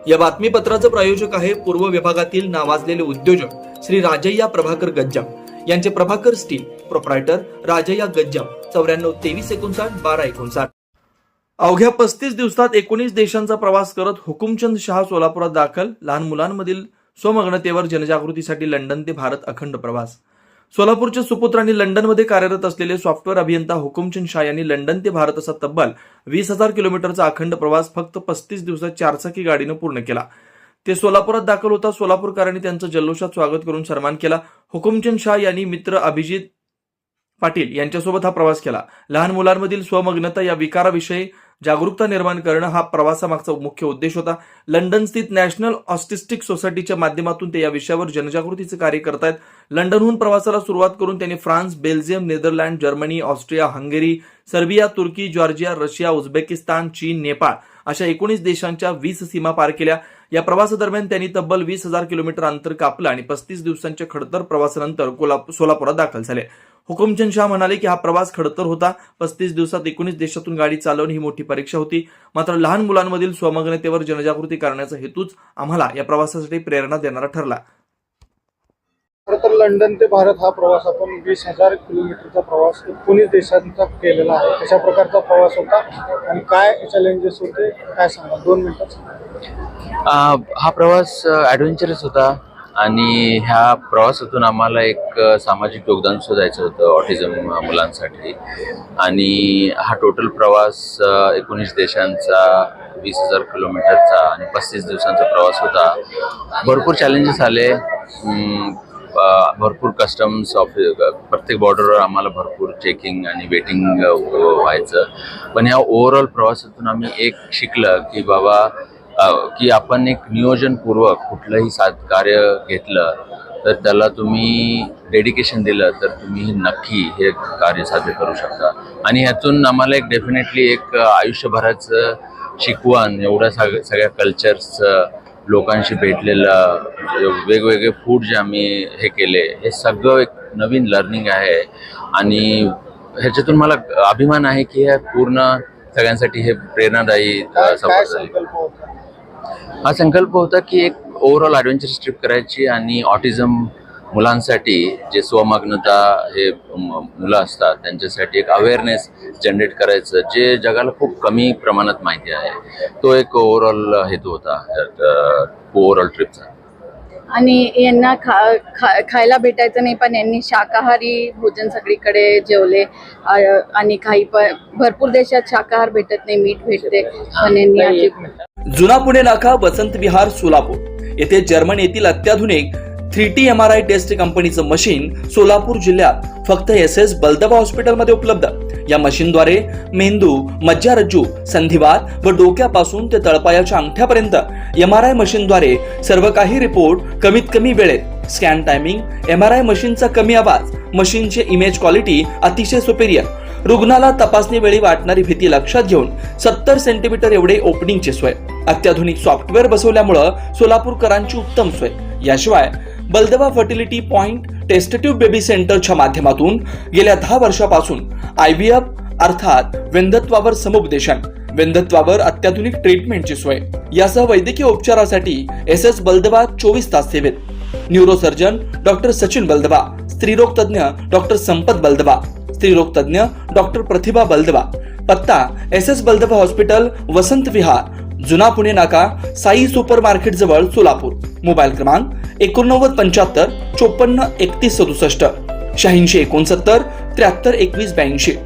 या बातमीपत्राचं प्रायोजक आहे पूर्व विभागातील नावाजलेले उद्योजक श्री राजय्या प्रभाकर गज्जाम यांचे प्रभाकर स्टील, प्रोप्रायटर राजय्या गज्जाम, 94 59 12 59. अवघ्या 35 दिवसात 19 देशांचा प्रवास करत हुकुमचंद शाह सोलापुरात दाखल. लहान मुलांमधील स्वमग्नतेवर जनजागृतीसाठी लंडन ते भारत अखंड प्रवास. सोलापूरचे सुपुत्र आणि लंडनमध्ये कार्यरत असलेले सॉफ्टवेअर अभियंता हुकुमचंद शाह यांनी लंडन ते भारत असा तब्बल 20,000 किलोमीटरचा अखंड प्रवास फक्त 35 दिवसात 4 चाकी गाडीनं पूर्ण केला. ते सोलापुरात दाखल होता. सोलापूरकरांनी त्यांचं जल्लोषात स्वागत करून सन्मान केला. हुकुमचंद शाह यांनी मित्र अभिजित पाटील यांच्यासोबत हा प्रवास केला. लहान मुलांमधील स्वमग्नता या विकाराविषयी जागरूकता निर्माण करणं हा प्रवासामागचा मुख्य उद्देश होता. लंडन स्थित नॅशनल ऑटिस्टिक सोसायटीच्या माध्यमातून ते या विषयावर जनजागृतीचे कार्य करतायत. लंडनहून प्रवासाला सुरुवात करून त्यांनी France, Belgium, Netherland, Germany, Austria, Hungary, Serbia, तुर्की, जॉर्जिया, रशिया, उझबेकिस्तान, चीन, नेपाळ अशा 19 देशांच्या 20 सीमा पार केल्या. या प्रवासादरम्यान त्यांनी तब्बल 20,000 किलोमीटर अंतर कापलं आणि 35 दिवसांच्या खडतर प्रवासानंतर सोलापुरात दाखल झाले. हुकुमचंद शाह म्हणाले की हा प्रवास खडतर होता. 35 दिवसात 19 देशातून गाडी चालवणं ही मोठी परीक्षा होती. मात्र लहान मुलांमधील स्वमग्नतेवर जनजागृती करण्याचा हेतूच आम्हाला या प्रवासासाठी प्रेरणा देणारा ठरला. खरं तर लंडन ते भारत हा प्रवास आपण 20,000 किलोमीटरचा प्रवास 19 देशांचा केलेला आहे. कशा प्रकारचा प्रवास होता आणि काय चॅलेंजेस होते काय सांगा 2 मिनिटात. हा प्रवास ॲडव्हेंचरस होता आणि ह्या प्रवासातून आम्हाला एक सामाजिक योगदान सुद्धा द्यायचं होतं ऑटिझम मुलांसाठी. आणि हा टोटल प्रवास 19 देशांचा 20,000 किलोमीटरचा आणि 35 दिवसांचा प्रवास होता. भरपूर चॅलेंजेस आले. भरपूर कस्टम्स प्रत्येक बॉर्डरवर आम्हाला भरपूर चेकिंग आणि वेटिंग व्हायचं. पण ह्या ओव्हरऑल प्रवासातून आम्ही एक शिकलं की बाबा की आपण एक नियोजनपूर्वक कुठलंही कार्य घेतलं तर त्याला तुम्ही डेडिकेशन दिलं तर तुम्ही नक्की हे कार्य साध्य करू शकता. आणि ह्यातून आम्हाला एक डेफिनेटली एक आयुष्यभराचं शिकवण एवढ्या सगळ्या कल्चर्सचं लोकांशी भेटलेलं वेगवेगळे फूड जे आम्ही हे केले हे सगळं एक नवीन लर्निंग आहे. आणि ह्याच्यातून मला अभिमान आहे की हे पूर्ण सगळ्यांसाठी हे प्रेरणादायी सफर झाली. हा संकल्प होता की एक ओव्हरऑल ॲडव्हेंचरस ट्रिप करायची आणि ऑटिझम मुलांसाठी जे स्वमग्नता हे मुलं असतात त्यांच्यासाठी एक अवेअरनेस जनरेट करायचं जे जगाला खूप कमी प्रमाणात माहिती आहे. तो एक ओव्हरऑल हेतू होता ओव्हरऑल ट्रिपचा. आणि यांना खायला भेटायचं नाही पण यांनी शाकाहारी भोजन सगळीकडे जेवले. आणि काही भरपूर देशात शाकाहार भेटत नाही, मीठ भेटते पण यांनी जुना पुणे नाका, वसंत विहार, सोलापूर येथे जर्मन येथील अत्याधुनिक 3T MRI टेस्ट कंपनीचं मशीन सोलापूर जिल्ह्यात फक्त SS बलदवा हॉस्पिटलमध्ये उपलब्ध. या मशीनद्वारे मेंदू, मज्जारज्जू, संधिवात व डोक्यापासून ते तळपायाच्या अंगठ्यापर्यंत MRI मशीनद्वारे सर्व काही रिपोर्ट कमीत कमी वेळेत. स्कॅन टायमिंग, MRI मशीनचा कमी आवाज, मशीनचे इमेज क्वालिटी अतिशय सुपेरियर. रुग्णाला तपासणी वेळी वाटणारी भीती लक्षात घेऊन 70 सेंटीमीटर एवढे ओपनिंगची सोय. अत्याधुनिक सॉफ्टवेअर बसवल्यामुळं सोलापूरकरांची उत्तम सोय. याशिवाय बलदवा फर्टिलिटी पॉइंट टेस्टेटिव्ह बेबी सेंटरच्या माध्यमातून गेल्या 10 वर्षापासून IVF अर्थात वेंधत्वावर समुपदेशन, वेंधत्वावर अत्याधुनिक ट्रीटमेंटची सोय. यासह वैद्यकीय उपचारासाठी SS बलदवा 24 तास सेवेत. न्यूरोसर्जन डॉक्टर सचिन बलदवा, स्त्रीरोग तज्ञ डॉक्टर संपत बलदवा, स्त्रीरोग तज्ञ डॉक्टर प्रतिभा बलदवा. पत्ता SS बलदवा हॉस्पिटल, वसंत विहार, जुना पुणे नाका, साई सुपर मार्केट जवळ, सोलापूर. मोबाईल क्रमांक 8975 54 31 67, 8669 73 21 82,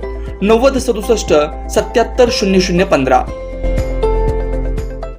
90 67 77 00 15.